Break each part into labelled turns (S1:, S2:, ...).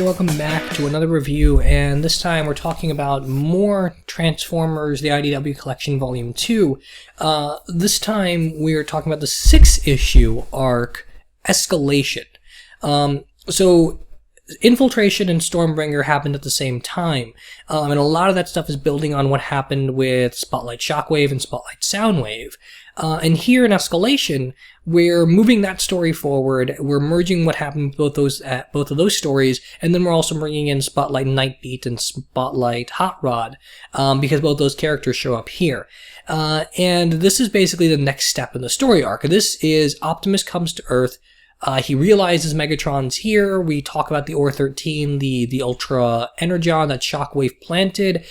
S1: welcome back to another review, and this time we're talking about more Transformers, the IDW Collection Volume 2. This time we're talking about the 6-issue arc, Escalation. So Infiltration and Stormbringer happened at the same time, and a lot of that stuff is building on what happened with Spotlight Shockwave and Spotlight Soundwave. And here in Escalation, we're moving that story forward. We're merging what happened with both of those stories, and then we're also bringing in Spotlight Nightbeat and Spotlight Hot Rod, because both those characters show up here. And this is basically the next step in the story arc. This is Optimus comes to Earth. He realizes Megatron's here. We talk about the Or-13, the Ultra Energon that Shockwave planted.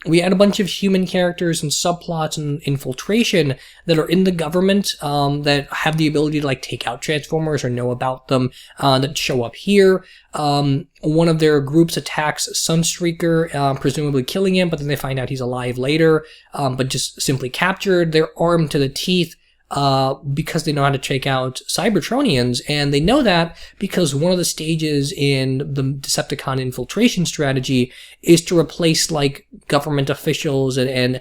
S1: We add a bunch of human characters and subplots and infiltration that are in the government, that have the ability to take out Transformers or know about them, that show up here. One of their groups attacks Sunstreaker, presumably killing him, but then they find out he's alive later, but just simply captured. They're armed to the teeth, because they know how to take out Cybertronians, and they know that because one of the stages in the Decepticon infiltration strategy is to replace government officials and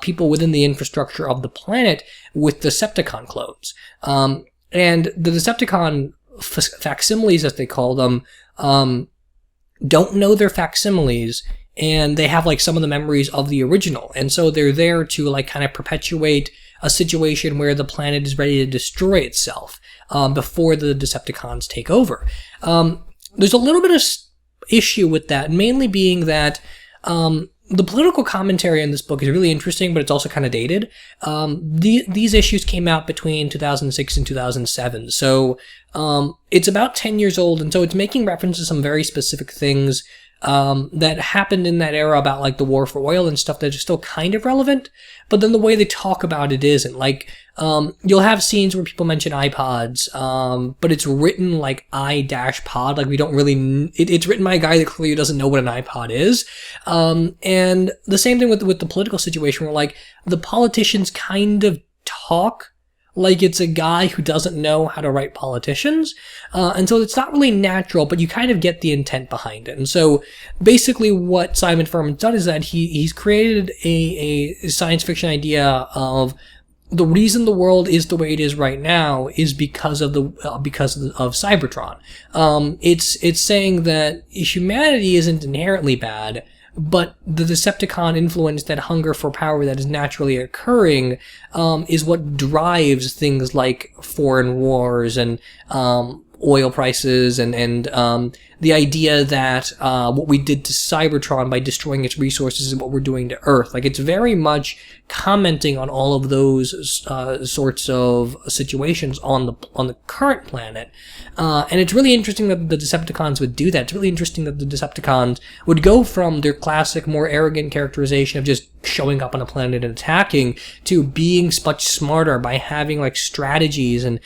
S1: people within the infrastructure of the planet with Decepticon clones. And the Decepticon facsimiles, as they call them, don't know they're facsimiles, and they have some of the memories of the original, and so they're there to kind of perpetuate a situation where the planet is ready to destroy itself before the Decepticons take over. There's a little bit of issue with that, mainly being that the political commentary in this book is really interesting, but it's also kind of dated. These issues came out between 2006 and 2007, so it's about 10 years old, and so it's making reference to some very specific things that happened in that era about the war for oil and stuff that are still kind of relevant, but then the way they talk about it isn't. You'll have scenes where people mention iPods, but it's written I-pod, we don't really, it's written by a guy that clearly doesn't know what an iPod is. And the same thing with the political situation where the politicians kind of talk like it's a guy who doesn't know how to write politicians. And so it's not really natural, but you kind of get the intent behind it. And so basically what Simon Furman's done is that he's created a science fiction idea of the reason the world is the way it is right now is because of Cybertron. It's saying that humanity isn't inherently bad, but the Decepticon influence, that hunger for power that is naturally occurring, is what drives things like foreign wars and oil prices and the idea that what we did to Cybertron by destroying its resources is what we're doing to Earth. It's very much commenting on all of those sorts of situations on the current planet. And it's really interesting that the Decepticons would do that. It's really interesting that the Decepticons would go from their classic, more arrogant characterization of just showing up on a planet and attacking to being much smarter by having strategies and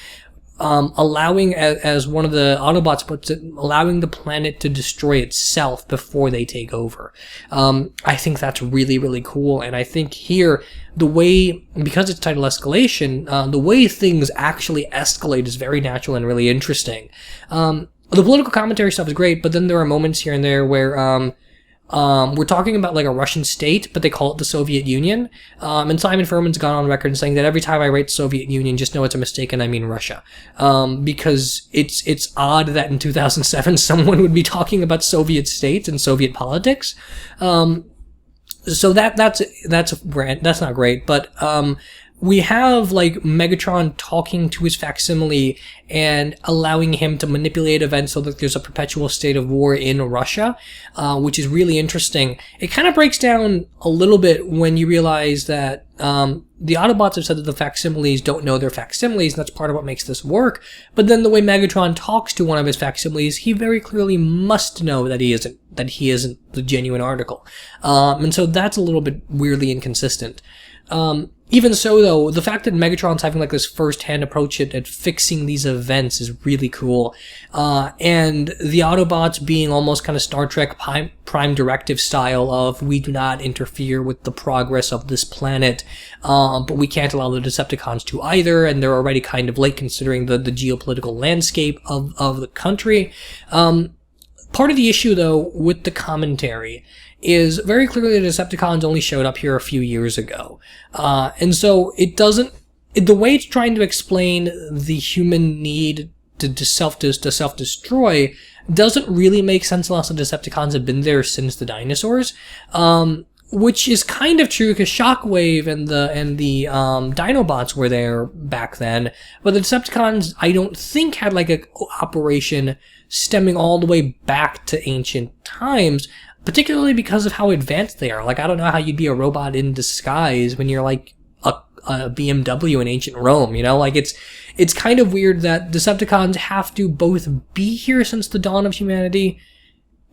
S1: allowing, as one of the Autobots puts it, allowing the planet to destroy itself before they take over. I think that's really, really cool, and I think here, the way, because it's titled Escalation, the way things actually escalate is very natural and really interesting. The political commentary stuff is great, but then there are moments here and there where we're talking about a Russian state, but they call it the Soviet Union. And Simon Furman's gone on record saying that every time I write Soviet Union, just know it's a mistake and I mean Russia. Because it's odd that in 2007 someone would be talking about Soviet states and Soviet politics. So that's not great, but we have Megatron talking to his facsimile and allowing him to manipulate events so that there's a perpetual state of war in Russia, which is really interesting. It kind of breaks down a little bit when you realize that the Autobots have said that the facsimiles don't know they're facsimiles, and that's part of what makes this work. But then the way Megatron talks to one of his facsimiles, he very clearly must know that he isn't the genuine article. And so that's a little bit weirdly inconsistent. Even so, though, the fact that Megatron's having this first-hand approach at fixing these events is really cool. And the Autobots being almost kind of Star Trek Prime Directive style of, we do not interfere with the progress of this planet, but we can't allow the Decepticons to either, and they're already kind of late considering the geopolitical landscape of the country. Part of the issue, though, with the commentary is very clearly the Decepticons only showed up here a few years ago. And so it doesn't, the way it's trying to explain the human need to self-destroy doesn't really make sense unless the Decepticons have been there since the dinosaurs. Which is kind of true because Shockwave and the Dinobots were there back then, but the Decepticons I don't think had like a operation stemming all the way back to ancient times, particularly because of how advanced they are. Like, I don't know how you'd be a robot in disguise when you're like a BMW in ancient Rome, you know? Like, it's kind of weird that Decepticons have to both be here since the dawn of humanity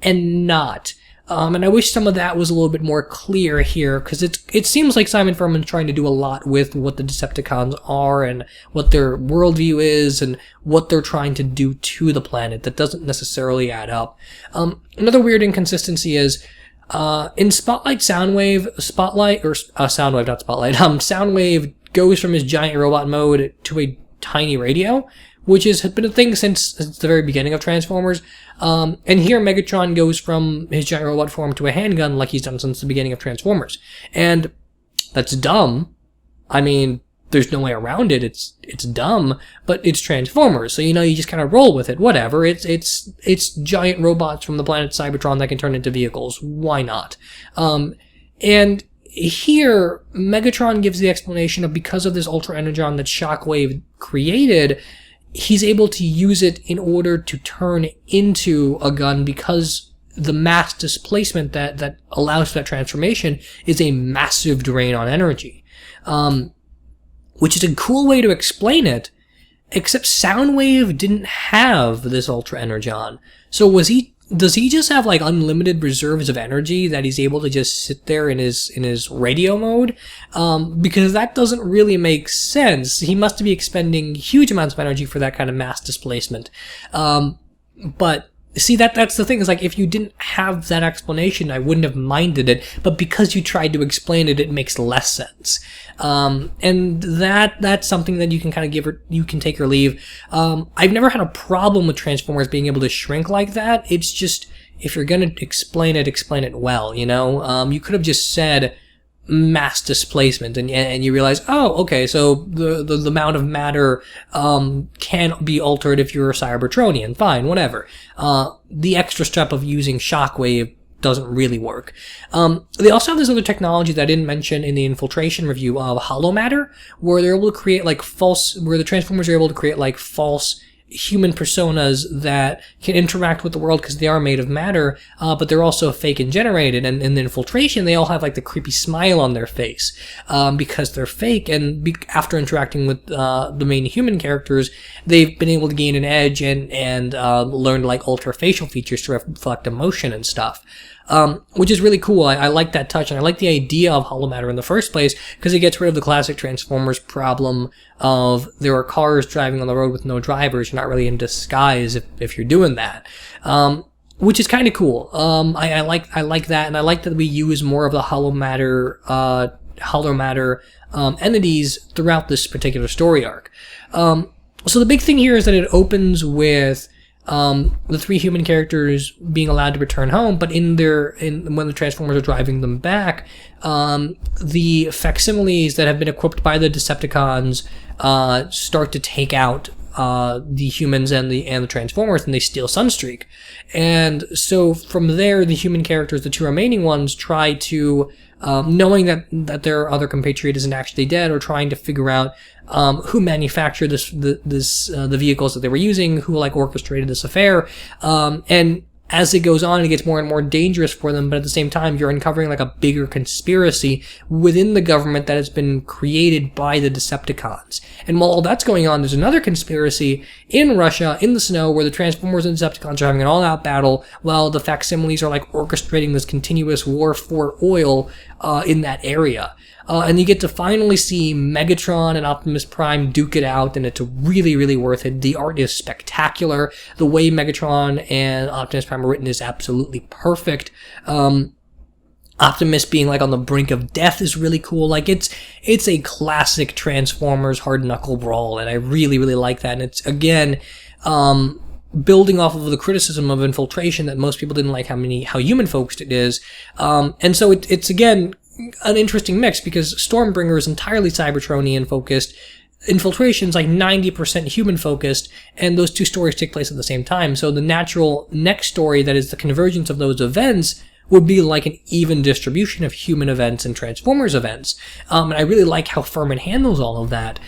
S1: and not. And I wish some of that was a little bit more clear here, because it seems like Simon Furman's trying to do a lot with what the Decepticons are and what their worldview is and what they're trying to do to the planet that doesn't necessarily add up. Another weird inconsistency is, in Soundwave goes from his giant robot mode to a tiny radio, which has been a thing since the very beginning of Transformers. And here Megatron goes from his giant robot form to a handgun like he's done since the beginning of Transformers. And that's dumb. I mean, there's no way around it. It's dumb, but it's Transformers. So, you know, you just kind of roll with it. Whatever. It's giant robots from the planet Cybertron that can turn into vehicles. Why not? And here, Megatron gives the explanation of because of this Ultra Energon that Shockwave created, he's able to use it in order to turn into a gun because the mass displacement that allows for that transformation is a massive drain on energy. Which is a cool way to explain it, except Soundwave didn't have this Ultra Energon. So does he just have like unlimited reserves of energy that he's able to just sit there in his radio mode? Because that doesn't really make sense. He must be expending huge amounts of energy for that kind of mass displacement. But see, that's the thing, is like, if you didn't have that explanation, I wouldn't have minded it, but because you tried to explain it, it makes less sense. And that's something that you can kind of you can take or leave. I've never had a problem with Transformers being able to shrink like that. It's just, if you're gonna explain it well, you know? You could have just said mass displacement, and you realize, oh, okay, so the amount of matter can be altered if you're a Cybertronian. Fine, whatever. The extra step of using Shockwave doesn't really work. They also have this other technology that I didn't mention in the Infiltration review of hollow matter, where they're able to create like where the Transformers are able to create like false human personas that can interact with the world because they are made of matter, but they're also fake and generated. And in the Infiltration, they all have like the creepy smile on their face because they're fake. And after interacting with the main human characters, they've been able to gain an edge and learn like ultra facial features to reflect emotion and stuff. Which is really cool. I like that touch, and I like the idea of hollow matter in the first place, because it gets rid of the classic Transformers problem of there are cars driving on the road with no drivers. You're not really in disguise if you're doing that. Which is kind of cool. I like that, and I like that we use more of the hollow matter entities throughout this particular story arc. So the big thing here is that it opens with the three human characters being allowed to return home, but when the Transformers are driving them back, the facsimiles that have been equipped by the Decepticons start to take out the humans and the Transformers, and they steal Sunstreak. And so from there, the human characters, the two remaining ones, try to, knowing that their other compatriot isn't actually dead, or trying to figure out who manufactured the vehicles that they were using, who like orchestrated this affair, and as it goes on, it gets more and more dangerous for them, but at the same time, you're uncovering like a bigger conspiracy within the government that has been created by the Decepticons. And while all that's going on, there's another conspiracy in Russia, in the snow, where the Transformers and Decepticons are having an all-out battle, while the facsimiles are like orchestrating this continuous war for oil in that area. And you get to finally see Megatron and Optimus Prime duke it out, and it's really, really worth it. The art is spectacular. The way Megatron and Optimus Prime are written is absolutely perfect. Optimus being like on the brink of death is really cool. Like it's a classic Transformers hard knuckle brawl, and I really, really like that. And it's, again, building off of the criticism of Infiltration that most people didn't like how human focused it is. And so it's again an interesting mix, because Stormbringer is entirely Cybertronian focused, Infiltration's like 90% human focused, and those two stories take place at the same time. So the natural next story that is the convergence of those events would be like an even distribution of human events and Transformers events. And I really like how Furman handles all of that.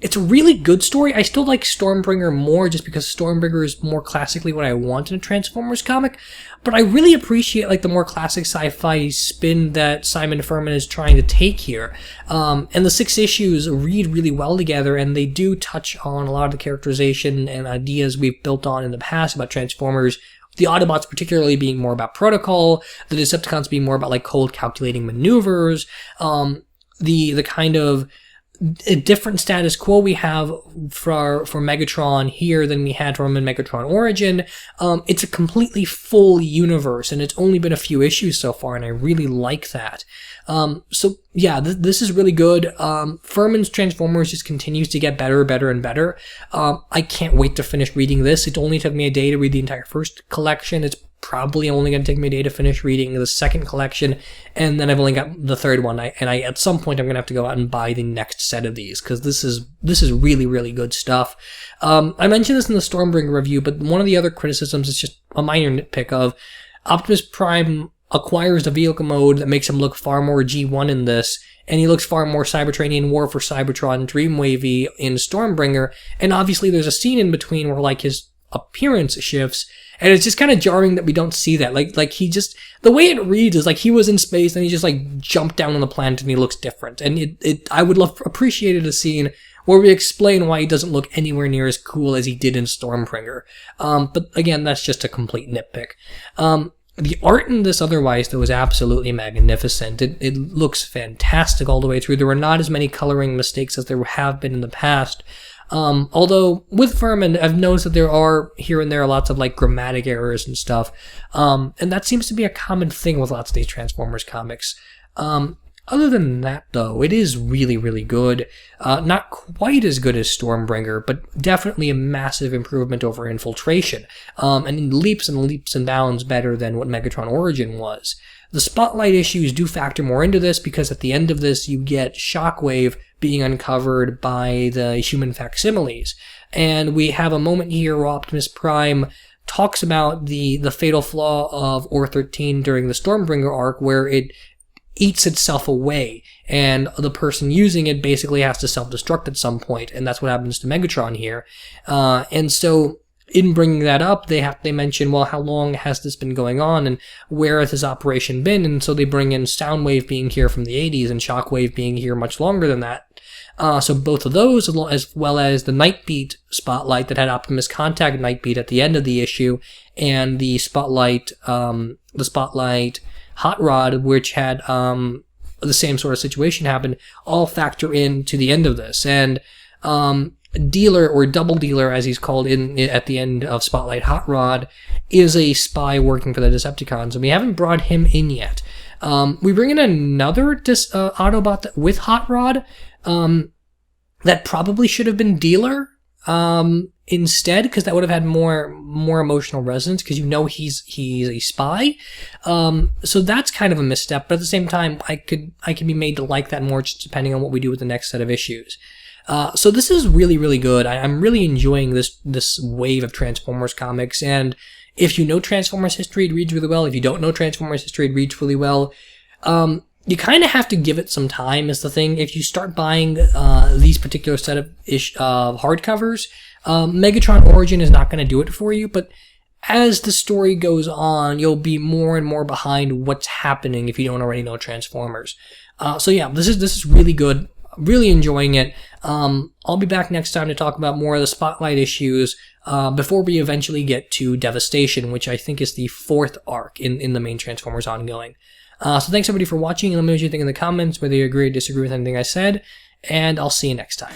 S1: It's a really good story. I still like Stormbringer more just because Stormbringer is more classically what I want in a Transformers comic. But I really appreciate like the more classic sci-fi spin that Simon Furman is trying to take here. And the 6 issues read really well together, and they do touch on a lot of the characterization and ideas we've built on in the past about Transformers. The Autobots particularly being more about protocol, the Decepticons being more about like cold calculating maneuvers, the kind of a different status quo we have for Megatron here than we had from in Megatron Origin. It's a completely full universe, and it's only been a few issues so far, and I really like that. So yeah, this is really good. Furman's Transformers just continues to get better, and better. I can't wait to finish reading this. It only took me a day to read the entire first collection. It's probably only going to take me a day to finish reading the second collection, and then I've only got the third one. At some point I'm going to have to go out and buy the next set of these, because this is really, really good stuff. I mentioned this in the Stormbringer review, but one of the other criticisms is just a minor nitpick of Optimus Prime acquires the vehicle mode that makes him look far more G1 in this, and he looks far more Cybertronian War for Cybertron Dreamwavy in Stormbringer, and obviously there's a scene in between where like his appearance shifts, and it's just kind of jarring that we don't see that. Like he just, the way it reads is like he was in space and he just like jumped down on the planet and he looks different. And I would appreciated a scene where we explain why he doesn't look anywhere near as cool as he did in Stormbringer. But again, that's just a complete nitpick. The art in this otherwise, though, is absolutely magnificent. It looks fantastic all the way through. There were not as many coloring mistakes as there have been in the past. Although with Furman, I've noticed that there are here and there lots of like grammatic errors and stuff. And that seems to be a common thing with lots of these Transformers comics. Other than that, though, it is really, really good. Not quite as good as Stormbringer, but definitely a massive improvement over Infiltration. And in leaps and bounds better than what Megatron Origin was. The Spotlight issues do factor more into this, because at the end of this you get Shockwave being uncovered by the human facsimiles. And we have a moment here where Optimus Prime talks about the fatal flaw of Or-13 during the Stormbringer arc, where it eats itself away, and the person using it basically has to self-destruct at some point, and that's what happens to Megatron here. And so in bringing that up, they mention, well, how long has this been going on, and where has this operation been? And so they bring in Soundwave being here from the 80s and Shockwave being here much longer than that. So both of those, as well as the Nightbeat Spotlight that had Optimus contact Nightbeat at the end of the issue, and the Spotlight Hot Rod, which had the same sort of situation happen, all factor into the end of this. And Dealer, or Double Dealer as he's called at the end of Spotlight Hot Rod, is a spy working for the Decepticons, and we haven't brought him in yet. We bring in another Autobot with Hot Rod that probably should have been Dealer instead, because that would have had more emotional resonance, because he's a spy. So that's kind of a misstep, but at the same time I could be made to like that more, just depending on what we do with the next set of issues. So this is really, really good. I'm really enjoying this wave of Transformers comics, and if you know Transformers history, it reads really well. If you don't know Transformers history, it reads really well. You kind of have to give it some time, is the thing. If you start buying these particular set of hardcovers, Megatron Origin is not going to do it for you, but as the story goes on, you'll be more and more behind what's happening if you don't already know Transformers. So yeah, this is really good. Really enjoying it. I'll be back next time to talk about more of the Spotlight issues before we eventually get to Devastation, which I think is the 4th arc in the main Transformers ongoing. So thanks everybody for watching, and let me know what you think in the comments, whether you agree or disagree with anything I said, and I'll see you next time.